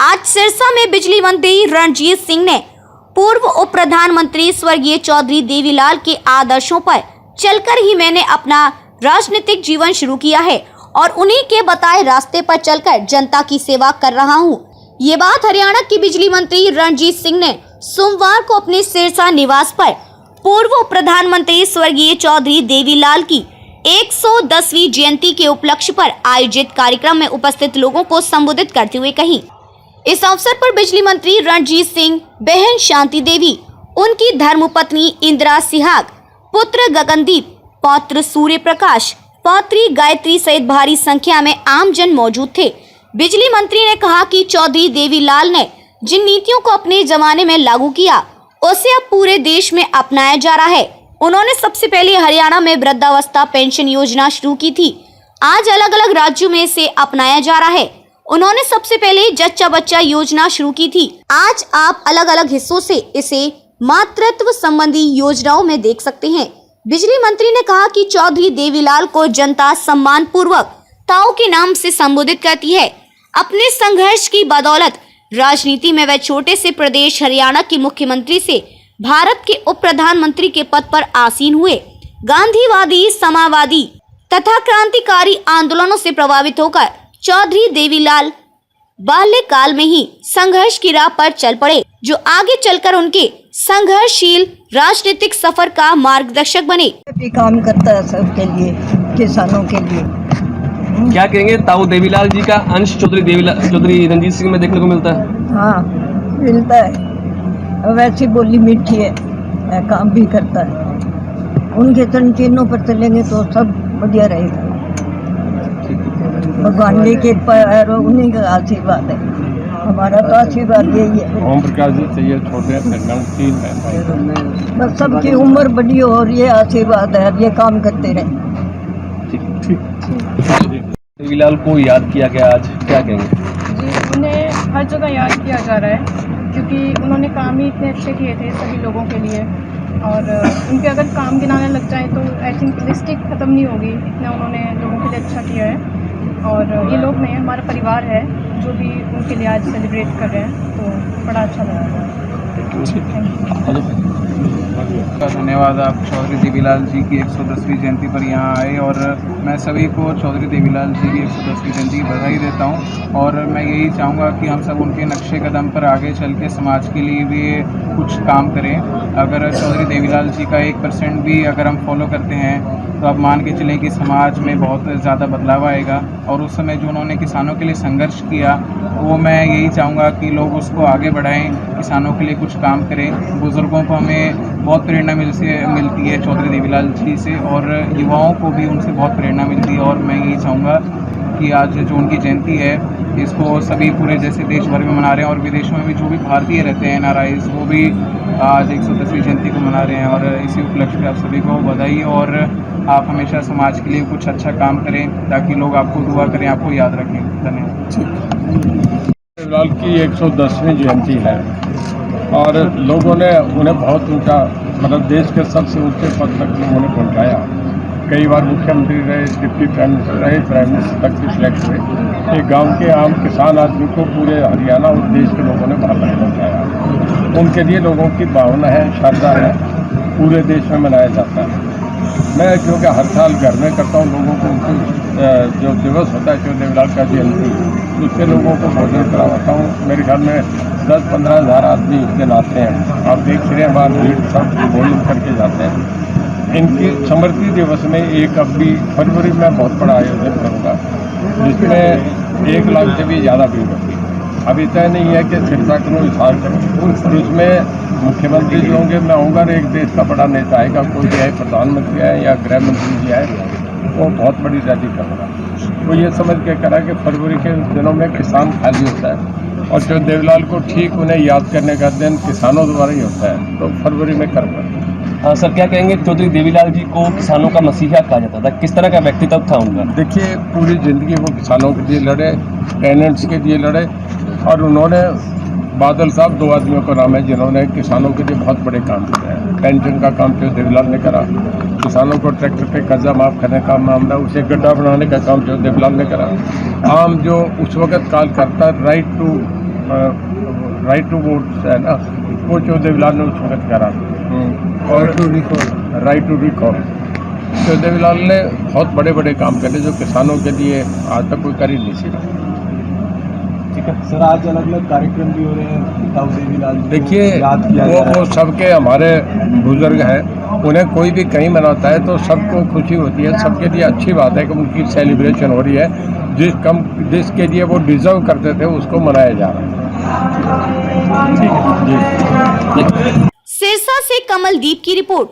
आज सिरसा में बिजली मंत्री रणजीत सिंह ने पूर्व उप प्रधानमंत्री स्वर्गीय चौधरी देवीलाल के आदर्शों पर चलकर ही मैंने अपना राजनीतिक जीवन शुरू किया है और उन्हीं के बताए रास्ते पर चलकर जनता की सेवा कर रहा हूं। ये बात हरियाणा की बिजली मंत्री रणजीत सिंह ने सोमवार को अपने सिरसा निवास पर पूर्व प्रधानमंत्री स्वर्गीय चौधरी देवीलाल की 110वीं जयंती के उपलक्ष्य पर आयोजित कार्यक्रम में उपस्थित लोगों को संबोधित करते हुए कही। इस अवसर पर बिजली मंत्री रणजीत सिंह, बहन शांति देवी, उनकी धर्मपत्नी इंदिरा सिहाग, पुत्र गगनदीप, पौत्र सूर्य प्रकाश, पौत्री गायत्री सहित भारी संख्या में आमजन मौजूद थे। बिजली मंत्री ने कहा कि चौधरी देवीलाल ने जिन नीतियों को अपने जमाने में लागू किया उसे अब पूरे देश में अपनाया जा रहा है। उन्होंने सबसे पहले हरियाणा में वृद्धावस्था पेंशन योजना शुरू की थी, आज अलग अलग राज्यों में इसे अपनाया जा रहा है। उन्होंने सबसे पहले जच्चा बच्चा योजना शुरू की थी, आज आप अलग अलग हिस्सों से इसे मातृत्व संबंधी योजनाओं में देख सकते हैं। बिजली मंत्री ने कहा कि चौधरी देवीलाल को जनता सम्मान पूर्वक ताऊ के नाम से संबोधित करती है। अपने संघर्ष की बदौलत राजनीति में वह छोटे से प्रदेश हरियाणा के मुख्यमंत्री से भारत के उप प्रधानमंत्री के पद पर आसीन हुए। गांधीवादी, समाजवादी तथा क्रांतिकारी आंदोलनों से प्रभावित होकर चौधरी देवीलाल बाल्यकाल में ही संघर्ष की राह पर चल पड़े, जो आगे चलकर उनके संघर्षशील राजनीतिक सफर का मार्गदर्शक बने। भी काम करता है सबके लिए, किसानों के लिए। क्या कहेंगे, ताऊ देवीलाल जी का अंश चौधरी रणजीत सिंह में देखने को मिलता है? हाँ, मिलता है। वैसी बोली मीठी है, काम भी करता है। उनके चिन्हों पर चलेंगे तो सब बढ़िया रहेगा। भगवान की कृपा है और उन्हीं का आशीर्वाद है। हमारा तो आशीर्वाद यही है। ओम प्रकाश जी चाहिए, छोटे हैं, बस सबकी उम्र बड़ी हो और ये आशीर्वाद है, ये काम करते रहे। देवीलाल को याद किया गया, आज क्या कहेंगे? जी, उन्हें हर जगह याद किया जा रहा है क्योंकि उन्होंने काम ही इतने अच्छे किए थे सभी लोगों के लिए। और उनके अगर काम गिनाने लग जाए तो आई थिंक लिस्ट ही ख़त्म नहीं होगी, इतना उन्होंने लोगों के लिए अच्छा किया है। और ये लोग नहीं, हमारा परिवार है जो भी उनके लिए आज सेलिब्रेट कर रहे हैं, तो बड़ा अच्छा लग रहा है। धन्यवाद। आप चौधरी देवीलाल जी की 110वीं जयंती पर यहाँ आए और मैं सभी को चौधरी देवीलाल जी की 110वीं जयंती की बधाई देता हूँ। और मैं यही चाहूँगा कि हम सब उनके नक्शे कदम पर आगे चल के समाज के लिए भी कुछ काम करें। अगर चौधरी देवीलाल जी का 1% भी अगर हम फॉलो करते हैं तो आप मान के चलें कि समाज में बहुत ज़्यादा बदलाव आएगा। और उस समय जो उन्होंने किसानों के लिए संघर्ष किया, वो मैं यही चाहूँगा कि लोग उसको आगे बढ़ाएं, किसानों के लिए कुछ काम करें। बुज़ुर्गों को हमें बहुत प्रेरणा मिलती है चौधरी देवीलाल जी से, और युवाओं को भी उनसे बहुत प्रेरणा मिलती है। और मैं यही चाहूँगा कि आज जो उनकी जयंती है इसको सभी पूरे जैसे देश भर में मना रहे हैं और विदेशों में भी जो भी भारतीय रहते हैं NRIs, वो भी आज 110वीं जयंती को मना रहे हैं। और इसी उपलक्ष्य में आप सभी को बधाई, और आप हमेशा समाज के लिए कुछ अच्छा काम करें ताकि लोग आपको दुआ करें, आपको याद रखें। धन्यवाद। देवीलाल की 110वीं जयंती है और लोगों ने उन्हें बहुत ऊंचा, मतलब देश के सबसे ऊंचे पद तक उन्होंने पहुंचाया। कई बार मुख्यमंत्री रहे, डिप्टी प्राइम मिनिस्टर रहे, प्राइम मिनिस्टर तक भी सिलेक्ट हुए। एक गांव के आम किसान आदमी को पूरे हरियाणा और देश के लोगों ने बाहर तक पहुँचाया। उनके लिए लोगों की भावना है, श्रद्धा है, पूरे देश में मनाया जाता है। मैं क्योंकि हर साल घर में करता हूँ, लोगों को जो दिवस होता है चौधरी देवीलाल का जयंती, उससे लोगों को भोजन करवाता हूँ। मेरे ख्याल में 10-15 हज़ार आदमी इस दिन आते हैं। आप देख रहे हैं बाहर भीड़, सब भोजन करके जाते हैं। इनके स्मृति दिवस में 1 फरवरी में बहुत बड़ा आयोजन करूँगा, जिसमें 1 लाख से भी ज़्यादा भीड़ होगी। अभी तय नहीं है कि सिरसा करूँ, हिसार करूँ, और उसमें मुख्यमंत्री जी होंगे, मैं आऊँगा, एक देश का बड़ा नेता आएगा, कोई भी आए, प्रधानमंत्री आए या गृह मंत्री जी आए, वो बहुत बड़ी रैली करूँगा। वो ये समझ के करा कि फरवरी के दिनों में किसान खाली होता है और जो देवीलाल को ठीक उन्हें याद करने का दिन किसानों द्वारा ही होता है, तो फरवरी में करूँगा। सर, क्या कहेंगे, चौधरी देवीलाल जी को किसानों का मसीहा कहा जाता था, किस तरह का व्यक्तित्व था उनका? देखिए, पूरी ज़िंदगी वो किसानों के लिए लड़े, टेनेंट्स के लिए लड़े, और उन्होंने, बादल साहब 2 आदमियों का नाम है जिन्होंने किसानों के लिए बहुत बड़े काम किए हैं। पेंशन का काम जो देवीलाल ने करा, किसानों को ट्रैक्टर पे कर्जा माफ़ करने का मामला, उसे गड्ढा बनाने का काम जो देवीलाल ने करा। आम जो उस वक़्त काल करता right to right to vote है ना, वो चौधरी देवीलाल ने उस वक्त करा। और right to recall Chaudhary Devilal ने बहुत बड़े बड़े काम करे जो किसानों के लिए आज तक कोई कर ही नहीं सका। ठीक है सर, आज अलग अलग कार्यक्रम भी हो रहे हैं ताऊ देवीलाल जी को देखिए याद किया जा रहा वो है। सबके हमारे बुजुर्ग हैं, उन्हें कोई भी कहीं मनाता है तो सबको खुशी होती है, सबके लिए अच्छी बात है कि उनकी सेलिब्रेशन हो रही है। जिसके लिए वो डिजर्व करते थे उसको मनाया जा रहा है। सिरसा से कमलदीप की रिपोर्ट।